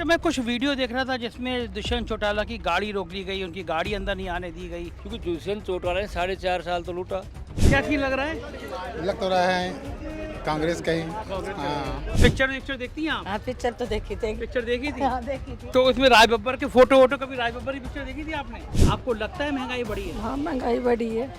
मैं कुछ वीडियो देख रहा था जिसमें दुष्यंत चौटाला की गाड़ी रोक ली गई, उनकी गाड़ी अंदर नहीं आने दी गई। क्योंकि दुष्यंत चौटाला ने 4.5 साल तो लूटा। क्या सीन लग रहा है? लग तो रहा है कांग्रेस का ही। हाँ। पिक्चर देखती हैं आप? हाँ पिक्चर तो देखी थी। पिक्चर देखी थी? हाँ देखी थी। तो उसमें राज बब्बर के फोटो कभी राज बब्बर की पिक्चर देखी थी आपने? आपको लगता है महंगाई बढ़ी है? हाँ महंगाई बढ़ी है।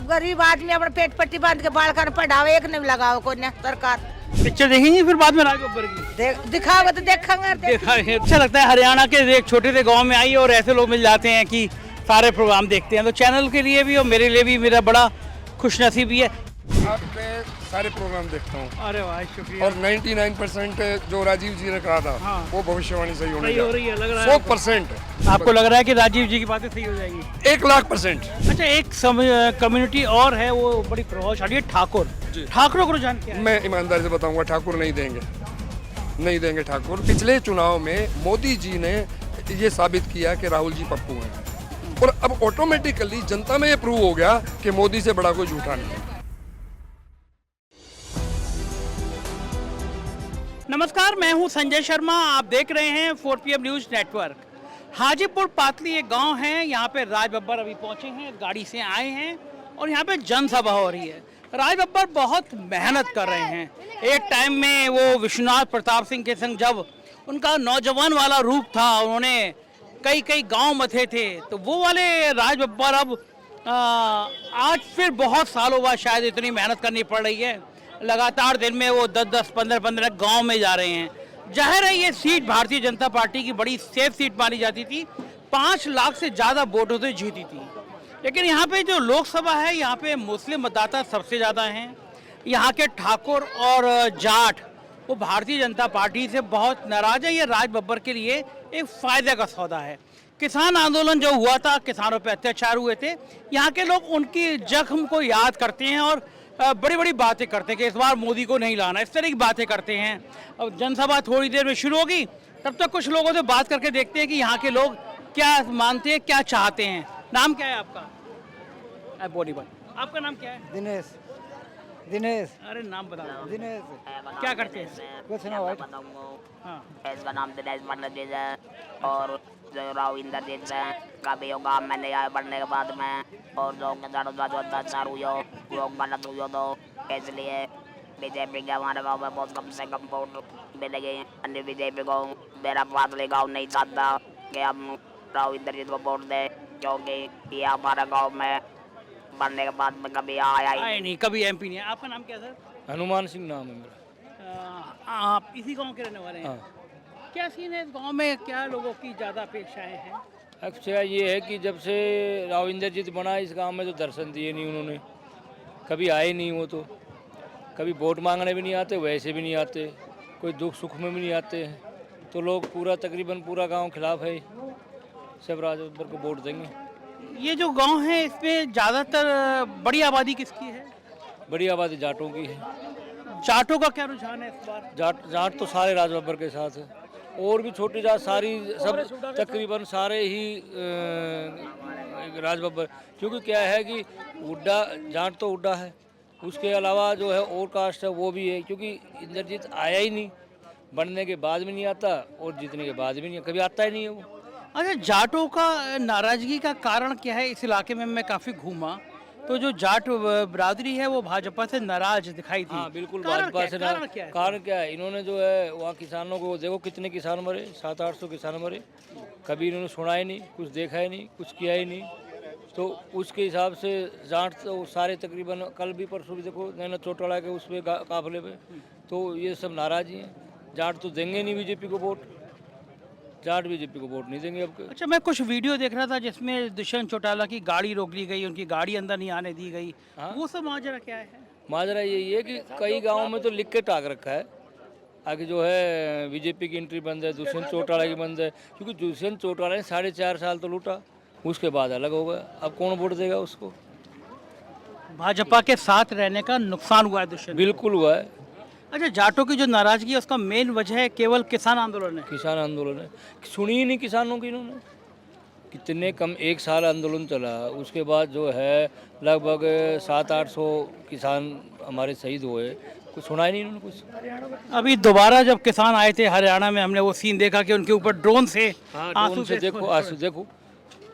गरीब आदमी अपना पेट पट्टी बांध के बाल कर पढ़ावे, एक नहीं लगाओ कोई ने सरकार। पिक्चर देखेंगे फिर बाद में राज बब्बर की? दिखाओगे तो देखेंगे। देखा है। अच्छा लगता है हरियाणा के एक छोटे से गांव में आई और ऐसे लोग मिल जाते हैं कि सारे प्रोग्राम देखते हैं। तो चैनल के लिए भी और मेरे लिए भी मेरा बड़ा खुशनसीबी है। अब मैं सारे प्रोग्राम देखता हूँ अरे वाह शुक्रिया। और 99% जो राजीव जी ने कहा था हाँ। वो भविष्यवाणी सही होने सही हो रही है, लग रहा है 100%। आपको लग रहा है कि राजीव जी की बातें सही हो जाएंगी? 1,00,000%। अच्छा, एक कम्युनिटी और है वो बड़ी प्रभावशाली है, ठाकुर। ठाकुरों को रुझान क्या है? मैं ईमानदारी से बताऊंगा, ठाकुर नहीं देंगे ठाकुर। पिछले चुनाव में मोदी जी ने ये साबित किया कि राहुल जी पप्पू हैं, और अब ऑटोमेटिकली जनता में ये प्रूव हो गया कि मोदी से बड़ा कोई झूठा नहीं है। नमस्कार, मैं हूं संजय शर्मा। आप देख रहे हैं 4PM न्यूज नेटवर्क। हाजीपुर पातली एक गांव है, यहाँ पे राज बब्बर अभी पहुंचे हैं, गाड़ी से आए हैं और यहाँ पे जनसभा हो रही है। राज बब्बर बहुत मेहनत कर रहे हैं। एक टाइम में वो विश्वनाथ प्रताप सिंह के संग जब उनका नौजवान वाला रूप था, उन्होंने कई गांव मथे थे, तो वो वाले राज बब्बर अब आज फिर बहुत सालों बाद शायद इतनी मेहनत करनी पड़ रही है। लगातार दिन में वो 10-10, 15-15 गांव में जा रहे हैं। जाहिर है ये सीट भारतीय जनता पार्टी की बड़ी सेफ सीट मानी जाती थी, 5 लाख से ज़्यादा वोटों से जीती थी। लेकिन यहाँ पे जो लोकसभा है, यहाँ पे मुस्लिम मतदाता सबसे ज़्यादा हैं। यहाँ के ठाकुर और जाट वो भारतीय जनता पार्टी से बहुत नाराज है। ये राज बब्बर के लिए एक फ़ायदे का सौदा है। किसान आंदोलन जो हुआ था, किसानों पर अत्याचार हुए थे, यहाँ के लोग उनकी जख्म को याद करते हैं और बड़ी बड़ी बातें करते हैं कि इस बार मोदी को नहीं लाना, इस तरह की बातें करते हैं। अब जनसभा थोड़ी देर में शुरू होगी, तब तक कुछ लोगों से बात करके देखते हैं कि यहाँ के लोग क्या मानते हैं, क्या चाहते हैं। नाम क्या है आपका? बोली भाई, आपका नाम क्या है? दिनेश। अरे नाम बताओ। दिनेश क्या करते हैं? कुछ ना भाई। हाँ। इसका नाम दिनेश मतलब है और जो राव इंद्रजीत है कभी गाँव में नहीं आए पढ़ने के बाद में, और जो अत्याचार हुआ लोग गलत हुआ, तो इसलिए बीजेपी के हमारे गाँव में बहुत कम से कम वोट मिलेगी। अन्य बीजेपी को मेरा पातली गाँव नहीं चाहता कि हम राव इंद्रजीत को वोट दें, क्योंकि ये हमारे गाँव में पढ़ने के बाद में कभी आया ही नहीं, कभी MP नहीं है। आपका नाम क्या सर? हनुमान सिंह नाम है मेरा। आप इसी गाँव के रहने वाले हैं? हाँ। क्या सीन है इस गाँव में, क्या लोगों की ज़्यादा अपेक्षाएं हैं? अच्छा ये है कि जब से राव इंद्रजीत बना इस गांव में तो दर्शन दिए नहीं उन्होंने, कभी आए नहीं। वो तो कभी वोट मांगने भी नहीं आते, वैसे भी नहीं आते, कोई दुख सुख में भी नहीं आते हैं। तो लोग तकरीबन पूरा गांव खिलाफ है, सब राज बब्बर को वोट देंगे। ये जो गांव है इसमें ज़्यादातर बड़ी आबादी किसकी है? बड़ी आबादी जाटों की है। जाटों का क्या रुझान है इस बार? जाट तो सारे राज बब्बर के साथ है, और भी छोटी जात सारी सब तकरीबन सारे ही राज बब्बर। क्योंकि क्या है कि उड्डा जाट तो उड्डा है, उसके अलावा जो है और कास्ट है वो भी है। क्योंकि इंद्रजीत आया ही नहीं, बनने के बाद भी नहीं आता और जीतने के बाद भी नहीं, कभी आता ही नहीं है वो। अच्छा, जाटों का नाराज़गी का कारण क्या है? इस इलाके में मैं काफ़ी घूमा तो जो जाट बिरादरी है वो भाजपा से नाराज दिखाई थी। हाँ बिल्कुल, कारण भाजपा से कारण क्या है, इन्होंने जो है वहाँ किसानों को देखो कितने किसान मरे, 700-800 किसान मरे, कभी इन्होंने सुना ही नहीं, कुछ देखा ही नहीं, कुछ किया ही नहीं। तो उसके हिसाब से जाट तो सारे तकरीबन कल भी परसों भी देखो नैना चौटाला के उस पर काफिले पे, तो ये सब नाराज ही हैं। जाट तो देंगे नहीं बीजेपी को वोट, जाट बीजेपी को वोट नहीं देंगे अब। अच्छा, मैं कुछ वीडियो देख रहा था जिसमें दुष्यंत चौटाला की गाड़ी रोक ली गई, उनकी गाड़ी अंदर नहीं आने दी गई। हाँ? वो सब माजरा क्या है? माजरा यही है कि कई गांवों में तो लिख के टाक रखा है आगे जो है बीजेपी की एंट्री बंद है, दुष्यंत चौटाला की बंद है। क्योंकि दुष्यंत चौटाला ने 4.5 साल तो लूटा, उसके बाद अलग हो गया, अब कौन वोट देगा उसको? भाजपा के साथ रहने का नुकसान हुआ है दुष्यंत? बिल्कुल हुआ है। अच्छा, जाटों की जो नाराजगी है उसका मेन वजह है केवल किसान आंदोलन है? किसान आंदोलन है, सुनी ही नहीं किसानों की इन्होंने। कितने कम 1 साल आंदोलन चला, उसके बाद जो है लगभग 700-800 किसान हमारे शहीद हुए, कुछ सुना ही नहीं इन्होंने कुछ। अभी दोबारा जब किसान आए थे हरियाणा में, हमने वो सीन देखा कि उनके ऊपर ड्रोन से हाँ आंसू ड्रोन से के देखो, आंसू देखो,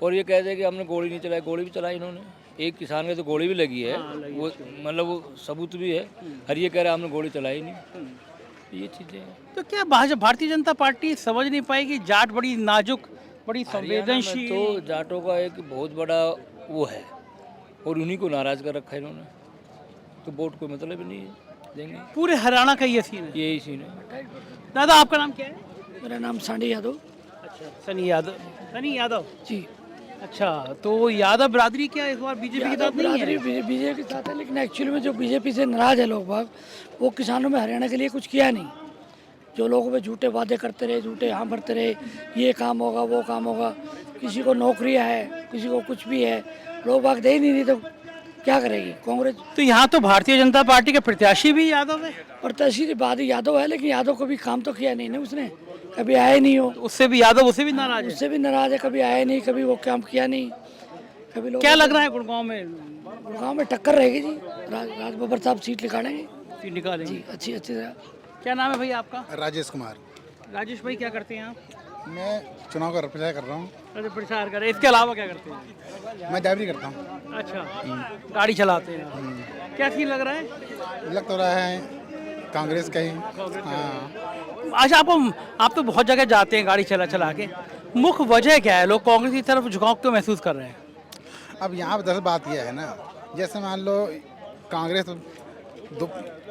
और ये कहते हैं कि हमने गोली नहीं चलाई, गोली भी चलाई इन्होंने। एक किसान के तो गोली भी लगी है, वो मतलब वो सबूत भी है, और ये कह रहा है हमने गोली चलाई नहीं। ये चीज़ें हैं। तो क्या भारतीय जनता पार्टी समझ नहीं पाएगी जाट बड़ी नाजुक, बड़ी हरियाणा में संवेदनशील, तो जाटों का एक बहुत बड़ा वो है, और उन्हीं को नाराज कर रखा है इन्होंने, तो वोट को मतलब ही नहीं है देंगे। पूरे हरियाणा का ये सीन है। यही सीन है। दादा आपका नाम क्या है? मेरा नाम सांडी यादव। अच्छा, सनी यादव। सनी यादव जी। अच्छा, तो यादव बिरादरी क्या इस बार बीजेपी के साथ नहीं है? बीजेपी के साथ है, लेकिन एक्चुअली में जो बीजेपी से नाराज है लोग बाग, वो किसानों में हरियाणा के लिए कुछ किया नहीं। जो लोगों पे झूठे वादे करते रहे, झूठे हाँ भरते रहे, ये काम होगा वो काम होगा, किसी को नौकरियां है, किसी को कुछ भी है, लोग बाग दे ही नहीं, तो क्या करेगी कांग्रेस। तो यहाँ तो भारतीय जनता पार्टी के प्रत्याशी भी यादव है, और तहसील बाद यादव है, लेकिन यादव कभी काम तो किया नहीं ना उसने, कभी आया नहीं हो, उससे भी यादव उससे भी नाराज है। उससे भी नाराज है, कभी आया नहीं, कभी वो काम किया नहीं, कभी लोग। क्या लग रहा है गुड़गांव में? गुड़गांव में टक्कर रहेगी जी, राज बब्बर साहब सीट निकालेंगे सीट निकालेंगे। जी, अच्छी तरह। क्या नाम है भैया आपका? राजेश कुमार। राजेश भाई क्या करते हैं आप? मैं चुनाव का प्रचार कर रहा हूँ। अच्छा, प्रचार कर रहे हैं, इसके अलावा क्या करते हैं? मैं ड्राइवरी करता हूँ। अच्छा, गाड़ी चलाते हैं। क्या सीन लग रहा है? लग तो रहा है कांग्रेस का ही। हाँ, अच्छा, आप तो बहुत जगह जाते हैं गाड़ी चला चला के, मुख्य वजह क्या है? लोग कांग्रेस की तरफ झुकाव क्यों महसूस कर रहे हैं? अब यहाँ पर दरअसल बात यह है ना, जैसे मान लो कांग्रेस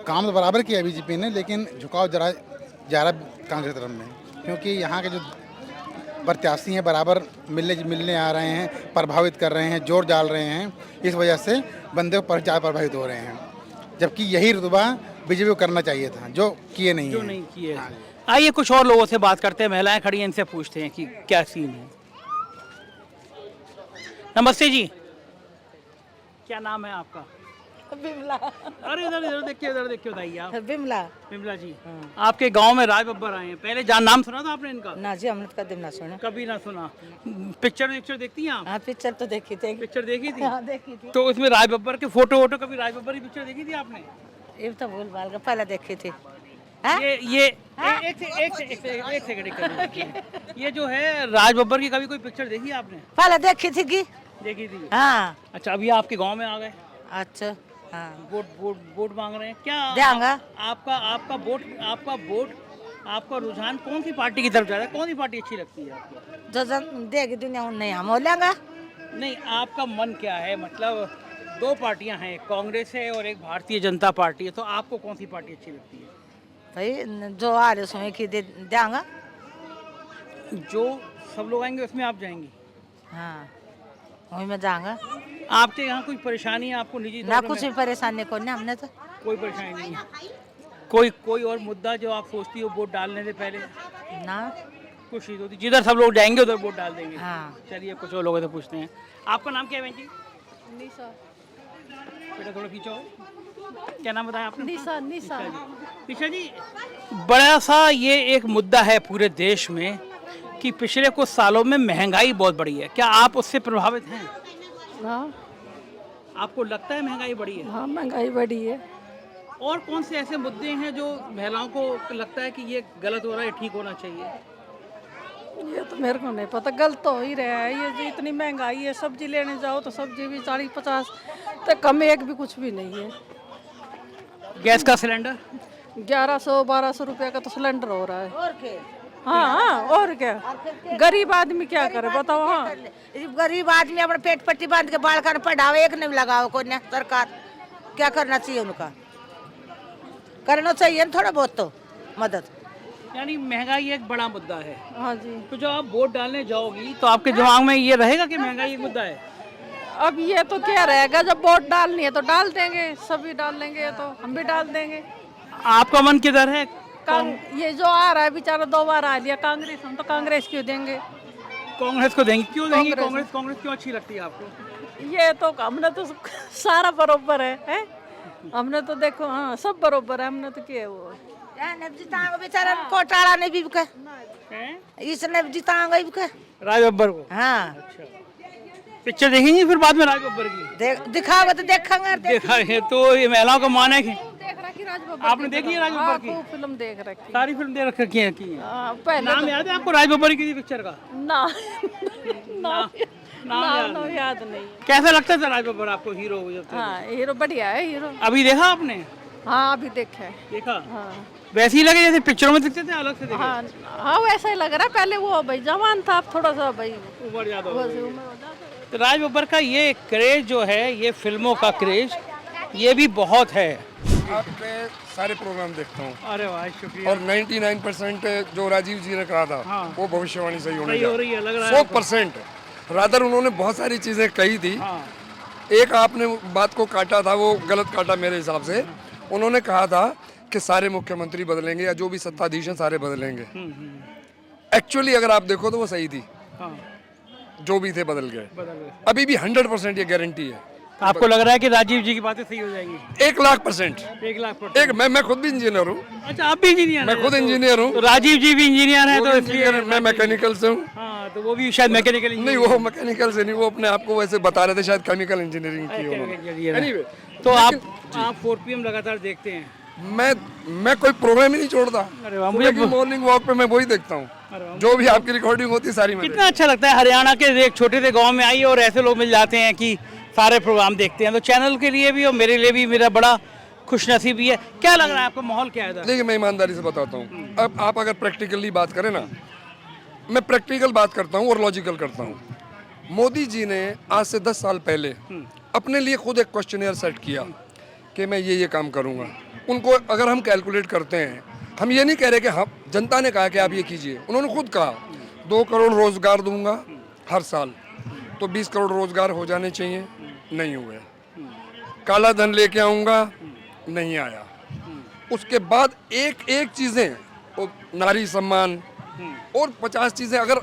काम तो बराबर किया बीजेपी ने, लेकिन झुकाव जरा ज़्यादा कांग्रेस तरफ में, क्योंकि यहाँ के जो प्रत्याशी हैं बराबर मिलने आ रहे हैं, प्रभावित कर रहे हैं, जोर डाल रहे हैं, इस वजह से बंदे पर ज़्यादा प्रभावित हो रहे हैं, जबकि यही रुतबा बीजेपी को करना चाहिए था, जो किए नहीं जो है। नहीं किए। आइए कुछ और लोगों से बात करते हैं, महिलाएं खड़ी हैं, इनसे पूछते हैं कि क्या सीन है। नमस्ते जी, क्या नाम है आपका? बिमला। अरे इधर इधर देखिए बताइए आप। बिमला। बिमला जी, आपके गांव में राज बब्बर आए हैं, पहले नाम सुना था आपने इनका? ना जी, हमने कदम ना सुना। कभी ना सुना। पिक्चर देखती हैं आप? हाँ, पिक्चर तो देखी थी। पिक्चर देखी थी? हाँ, देखी थी। तो उसमें राज बब्बर के फोटो कभी राज बब्बर की पिक्चर देखी थी आपने? ये तो भूल भाल का पहले देखी थी। ये एक सेकंड, ये जो है राज बब्बर की कभी कोई पिक्चर देखी है आपने? पहले देखी थी की। देखी थी। हाँ। अच्छा, अभी आपके गांव में आ गए, अच्छा। हाँ। वोट मांग रहे हैं क्या? देंगा। आपका रुझान कौन सी पार्टी की तरफ जा रहा है? कौन सी पार्टी अच्छी लगती है आपको? जो जन देगी दुनिया उन नहीं हम हो लेंगे। नहीं, आपका मन क्या है? मतलब दो पार्टियां हैं, कांग्रेस है और एक भारतीय जनता पार्टी है, तो आपको कौन सी पार्टी अच्छी लगती है? भाई जो आ रहे उसमें की देंगा। जो सब लोग आएंगे उसमें आप जाएंगी? हाँ, वही में जाऊंगा। आपके यहाँ कोई परेशानी है आपको निजी ना तौर पे? कुछ भी परेशानी को नहीं हमने तो। कोई परेशानी नहीं है? कोई और मुद्दा जो आप सोचती हो वोट डालने से पहले? ना। खुशी होती, जिधर सब लोग जाएंगे उधर वोट डाल देंगे। हाँ। चलिए कुछ और लोगों से पूछते हैं। आपका नाम क्या है बहन जी? निशा। बेटा थोड़ा पीछे हो। क्या नाम बताया आपने? निशा। निशा जी, बड़ा सा ये एक मुद्दा है पूरे देश में कि पिछले कुछ सालों में महंगाई बहुत बढ़ी है, क्या आप उससे प्रभावित हैं? हाँ। आपको लगता है महंगाई बढ़ी है? हाँ, महंगाई बढ़ी है। और कौन से ऐसे मुद्दे हैं जो महिलाओं को लगता है कि ये गलत हो रहा है, ठीक होना चाहिए? ये तो मेरे को नहीं पता, गलत तो हो ही रहा है। ये जो इतनी महंगाई है, सब्जी लेने जाओ तो सब्जी भी 40-50 तो कम, एक भी कुछ भी नहीं है। गैस का सिलेंडर 1100-1200 रुपये का तो सिलेंडर हो रहा है। और के? हाँ, और क्या, गरीब आदमी क्या करे बताओ। हाँ, गरीब आदमी अपना पेट पट्टी बांध के बाल कर पढ़ावे, एक नहीं लगाओ कोई ना। सरकार क्या करना चाहिए उनका? करना चाहिए थोड़ा बहुत तो मदद। यानी महंगाई एक बड़ा मुद्दा है। हाँ जी। तो जब आप वोट डालने जाओगी तो आपके दिमाग में ये रहेगा कि महंगाई एक मुद्दा है? अब ये तो क्या रहेगा, जब वोट डालनी है तो डाल देंगे, सभी डाल देंगे, तो हम भी डाल देंगे। आपका मन किधर है? ये जो आ रहा है बेचारा 2 बार आ लिया कांग्रेस, हम तो कांग्रेस क्यों देंगे? कांग्रेस को देंगे? क्यों देंगे कांग्रेस कांग्रेस क्यों अच्छी लगती है आपको? ये तो हमने तो सारा बरोबर है? हमने तो देखो, हाँ सब बरोबर है, हमने तो किया वो बेचारा कोटाला नहीं बिका, इसने जिताएंगे बिका राज बब्बर को। हाँ। अच्छा, पिक्चर देखेंगे फिर बाद में राज बब्बर की? दिखाओगे तो देखेंगे। देखा है तो ये महिलाओं का मान है कि राज बब्बर आपने देखी है राज बब्बर की? खूब फिल्म देख रखी। सारी फिल्म दे रखी है की? पहले नाम याद है आपको राज बब्बर की पिक्चर का? ना नाम याद नहीं। कैसा लगता था राज बब्बर आपको हीरो जब थे? हाँ हीरो बढ़िया है हीरो। अभी देखा आपने? हाँ अभी देखा है। देखा? हाँ वैसे ही लगे जैसे पिक्चरों में दिखते थे, अलग से देखे? हाँ हाँ वैसा ही लग रहा है। पहले वो भाई जवान था, अब थोड़ा सा भाई उम्र ज्यादा हो बस गई। उम्र हो जाती। तो राज बब्बर का ये क्रेज जो है, ये फिल्मों का क्रेज, ये भी बहुत है। आपके सारे प्रोग्राम देखता हूँ अरे वाह, शुक्रिया। और 99% जो राजीव जी ने कहा था हाँ। वो भविष्यवाणी सही होने सही हो रही है, लग रहा है 100%। रादर उन्होंने बहुत सारी चीजें कही थी। हाँ। एक आपने बात को काटा था, वो गलत काटा मेरे हिसाब से। उन्होंने कहा था कि सारे मुख्यमंत्री बदलेंगे या जो भी सत्ताधीश हैं सारे बदलेंगे। एक्चुअली अगर आप देखो तो वो सही थी। हाँ। जो भी थे बदल गए। बदल गए। अभी भी 100% ये गारंटी है। आपको लग रहा है कि राजीव जी की बातें सही हो जाएंगी? 1,00,000%। 1,00,000%। एक मैं खुद भी इंजीनियर हूँ। अच्छा, आप भी इंजीनियर? मैं खुद इंजीनियर हूँ। तो राजीव जी भी इंजीनियर हैं, तो इसलिए मैं मैकेनिकल से हूँ। हाँ, तो वो भी शायद मैकेनिकल नहीं, वो मैकेनिकल से नहीं, वो अपने आप को वैसे बता रहे थे, शायद केमिकल इंजीनियरिंग की उन्होंने। Anyway, तो आप 4 PM लगातार देखते हैं? मैं कोई प्रोग्राम ही नहीं छोड़ता। अरे वाह, मुझे मॉर्निंग वॉक पे मैं वही देखता हूँ। जो भी आपकी रिकॉर्डिंग होती है सारी मैं कितना अच्छा लगता है। हरियाणा के एक छोटे से गांव में आई और ऐसे लोग मिल जाते हैं कि सारे प्रोग्राम देखते हैं। तो चैनल के लिए भी और मेरे लिए भी मेरा बड़ा खुशनसीबी है। क्या लग रहा है आपको, माहौल क्या है इधर? देखिए, मैं ईमानदारी से बताता हूँ। अब आप अगर प्रैक्टिकली बात करें ना, मैं प्रैक्टिकल बात करता हूँ और लॉजिकल करता हूँ। मोदी जी ने आज से 10 साल पहले अपने लिए खुद एक क्वेश्चनियर सेट किया कि मैं ये काम करूँगा। उनको अगर हम कैलकुलेट करते हैं, हम ये नहीं कह रहे कि हम, जनता ने कहा कि आप ये कीजिए। उन्होंने खुद कहा 2 करोड़ रोजगार दूंगा हर साल, तो 20 करोड़ रोजगार हो जाने चाहिए, नहीं हुए। काला धन लेके आऊँगा, नहीं आया। उसके बाद एक चीज़ें, नारी सम्मान और 50 चीज़ें, अगर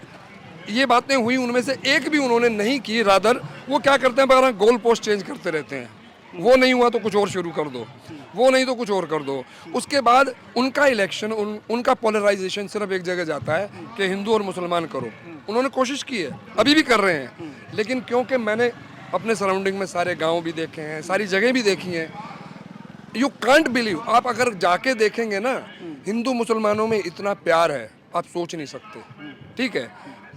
ये बातें हुई उनमें से एक भी उन्होंने नहीं की, रादर वो क्या करते हैं, बार गोल पोस्ट चेंज करते रहते हैं। वो नहीं हुआ तो कुछ और शुरू कर दो, वो नहीं तो कुछ और कर दो। उसके बाद उनका इलेक्शन, उनका पोलराइजेशन सिर्फ एक जगह जाता है कि हिंदू और मुसलमान करो। उन्होंने कोशिश की है, अभी भी कर रहे हैं, लेकिन क्योंकि मैंने अपने सराउंडिंग में सारे गाँव भी देखे हैं, सारी जगह भी देखी हैं, यू कांट बिलीव। आप अगर जाके देखेंगे ना, हिंदू मुसलमानों में इतना प्यार है, आप सोच नहीं सकते। ठीक है,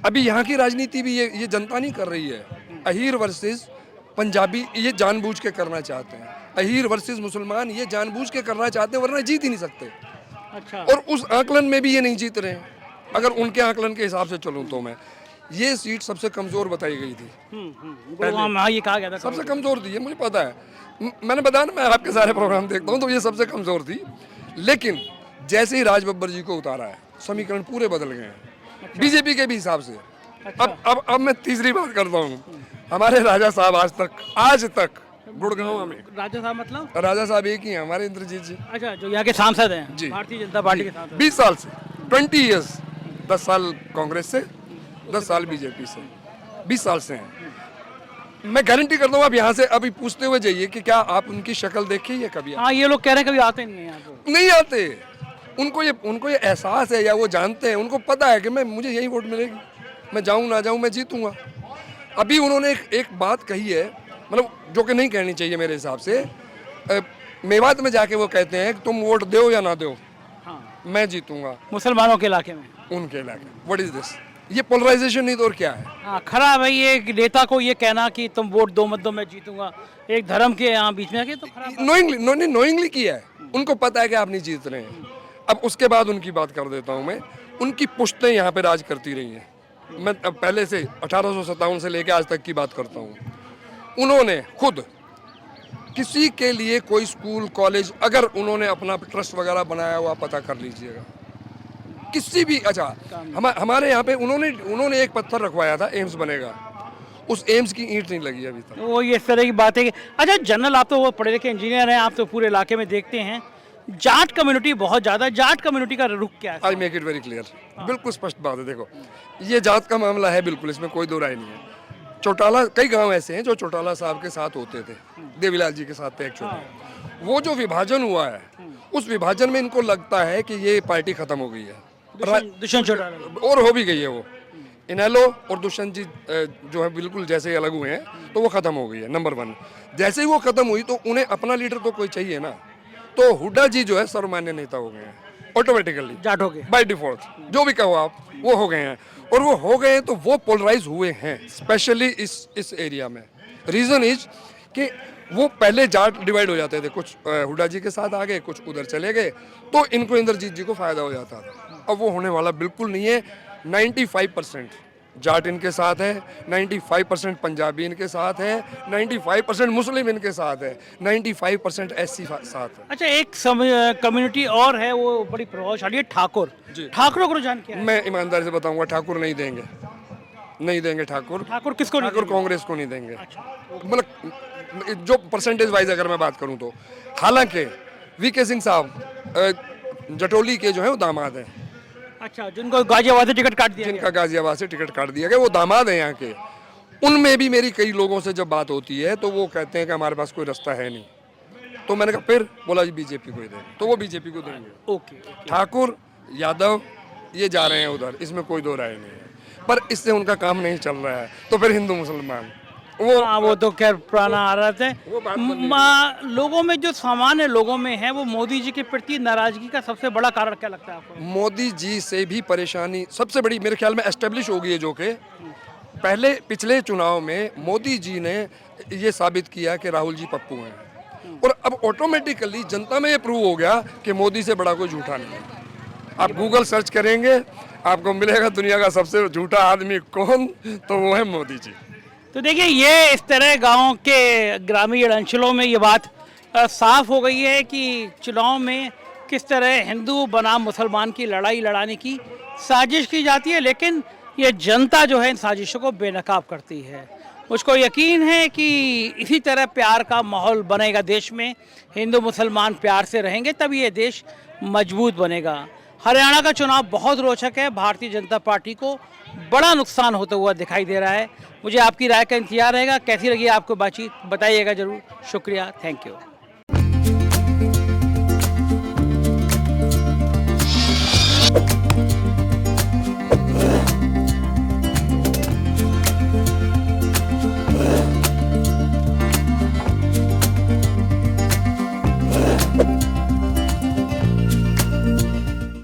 अभी यहाँ की राजनीति भी ये जनता नहीं कर रही है। अहीर वर्सेस पंजाबी ये जानबूझ के करना चाहते हैं, अहीर वर्सेस मुसलमान ये जानबूझ के करना चाहते हैं, वरना जीत ही नहीं सकते। अच्छा। और उस आकलन में भी ये नहीं जीत रहे हैं। अगर उनके आकलन के हिसाब से चलूँ तो मैं, ये सीट सबसे कमज़ोर बताई गई थी। हाँ, ये कहा गया था सबसे कमज़ोर थी, ये मुझे पता है। मैंने बताया ना, मैं आपके सारे प्रोग्राम देखता हूँ, तो ये सबसे कमज़ोर थी। लेकिन जैसे ही राज बब्बर जी को उतारा है, समीकरण पूरे बदल गए हैं। बीजेपी के भी हिसाब से। अब मैं तीसरी बात करता हूँ। हमारे राजा साहब आज तक गुड़गांव में, राजा साहब मतलब? राजा साहब एक ही हैं, हमारे इंद्रजीत जी। अच्छा, जो यहाँ के सांसद हैं जी, भारतीय जनता पार्टी के सांसद। 20 साल से, 20 ईयर्स, 10 साल कांग्रेस से, 10 साल बीजेपी से, 20 साल से हैं। मैं गारंटी करता हूँ, आप यहाँ से अभी पूछते हुए जाइए कि क्या आप उनकी शक्ल देखी है कभी? हाँ, ये लोग कह रहे हैं कभी आते नहीं है यहाँ पे। नहीं आते। उनको ये एहसास है, या वो जानते हैं, उनको पता है कि मुझे यही वोट मिलेगी, मैं जाऊँ ना जाऊँ मैं जीतूंगा। अभी उन्होंने एक बात कही है, मतलब जो कि नहीं कहनी चाहिए मेरे हिसाब से। मेवात में जाके वो कहते हैं कि तुम वोट दो या ना दो, हाँ, मैं जीतूंगा। मुसलमानों के इलाके में, उनके इलाके। What is this? ये पोलराइजेशन नहीं तो और क्या है? हाँ, खराब है ये एक नेता को ये कहना कि तुम वोट दो मत दो मैं जीतूंगा, एक धर्म के यहाँ बीच में आके, तो खराब। नोइंगली किया है। उनको पता है कि आप नहीं जीत रहे हैं। अब उसके बाद उनकी बात कर देता हूँ मैं। उनकी पुश्तें यहाँ पे राज करती रही हैं। मैं पहले से 1857 से लेके आज तक की बात करता हूँ। उन्होंने खुद किसी के लिए कोई स्कूल कॉलेज, अगर उन्होंने अपना ट्रस्ट वगैरह बनाया हुआ, पता कर लीजिएगा किसी भी। अच्छा, हमारे यहाँ पे उन्होंने एक पत्थर रखवाया था, एम्स बनेगा, उस एम्स की ईंट नहीं लगी अभी तक। वो ये इस तरह की बात है कि अच्छा जनरल, आप तो वो पढ़े लिखे इंजीनियर हैं, आप तो पूरे इलाके में देखते हैं, जाट कम्युनिटी बहुत ज़्यादा, जाट कम्युनिटी का रुख क्या है? I make it very clear, बिल्कुल स्पष्ट बात है। देखो, ये जात का मामला है, बिल्कुल, इसमें कोई दो राय नहीं है। चौटाला, कई गांव ऐसे हैं जो चौटाला साहब के साथ होते थे, देवीलाल जी के साथ थे एक्चुअली। वो जो विभाजन हुआ है, उस विभाजन में इनको लगता है कि ये पार्टी खत्म हो गई है, दुष्यंत चौटाला, और हो भी गई है। वो इनेलो और दुष्यंत जी जो है बिल्कुल जैसे ही अलग हुए हैं, तो वो खत्म हो गई है। नंबर 1, जैसे ही वो खत्म हुई तो उन्हें अपना लीडर तो कोई चाहिए ना। तो हुड्डा जी जो है सर्वमान्य नेता हो गए हैं ऑटोमेटिकली, जाट हो गए। बाय डिफॉल्ट, जो भी कहो आप, वो हो गए हैं। और वो हो गए तो वो पोलराइज हुए हैं, स्पेशली इस एरिया में। रीजन इज कि वो पहले जाट डिवाइड हो जाते थे, कुछ हुड्डा जी के साथ आ गए, कुछ उधर चले गए, तो इनको इंद्रजीत जी को फायदा हो जाता था। अब वो होने वाला बिल्कुल नहीं है। 95% जाट इनके साथ है, 95% पंजाबी इनके साथ है, 95% मुस्लिम इनके साथ है, 95% एससी साथ है। अच्छा, एक कम्युनिटी और है, वो बड़ी प्रभावशाली है, ठाकुर। ठाकुरों को रुझान क्या है? मैं ईमानदारी से बताऊंगा, ठाकुर नहीं देंगे, नहीं देंगे ठाकुर। ठाकुर किसको नहीं ठाकुर देंगे? कांग्रेस को नहीं देंगे। मतलब जो परसेंटेज वाइज अगर मैं बात करूं तो, हालांकि वीके सिंह साहब जटोली के जो है वो दामाद हैं। अच्छा, जिनको गाजियाबाद से टिकट काट दिया जिनका गाजियाबाद से टिकट काट दिया गया, वो दामाद हैं यहाँ के। उनमें भी मेरी कई लोगों से जब बात होती है तो वो कहते हैं कि हमारे पास कोई रास्ता है नहीं। तो मैंने कहा फिर बोला जी बीजेपी को ही देंगे, तो वो बीजेपी को देंगे। ओके। ठाकुर यादव ये जा रहे हैं उधर, इसमें कोई दो राय नहीं है, पर इससे उनका काम नहीं चल रहा है। तो फिर हिंदू मुसलमान वो तो खैर पुराना आ रहा था। वो बात बन नहीं लोगों में जो सामान्य लोगों में है, वो मोदी जी के प्रति नाराजगी का सबसे बड़ा कारण क्या लगता है आपको? मोदी जी से भी परेशानी सबसे बड़ी मेरे ख्याल में एस्टेब्लिश हो गई है, जो कि पहले पिछले चुनाव में मोदी जी ने ये साबित किया कि राहुल जी पप्पू हैं, और अब ऑटोमेटिकली जनता में ये प्रूव हो गया कि मोदी से बड़ा कोई झूठा नहीं है। आप गूगल सर्च करेंगे, आपको मिलेगा दुनिया का सबसे झूठा आदमी कौन, तो वो है मोदी जी। तो देखिए, ये इस तरह गांव के ग्रामीण अंचलों में ये बात साफ हो गई है कि चुनाव में किस तरह हिंदू बनाम मुसलमान की लड़ाई लड़ाने की साजिश की जाती है, लेकिन ये जनता जो है इन साजिशों को बेनकाब करती है। मुझको यकीन है कि इसी तरह प्यार का माहौल बनेगा देश में, हिंदू मुसलमान प्यार से रहेंगे, तभी ये देश मजबूत बनेगा। हरियाणा का चुनाव बहुत रोचक है, भारतीय जनता पार्टी को बड़ा नुकसान होता हुआ दिखाई दे रहा है। मुझे आपकी राय का इंतजार रहेगा। कैसी लगी आपको बातचीत, बताइएगा ज़रूर। शुक्रिया, थैंक यू।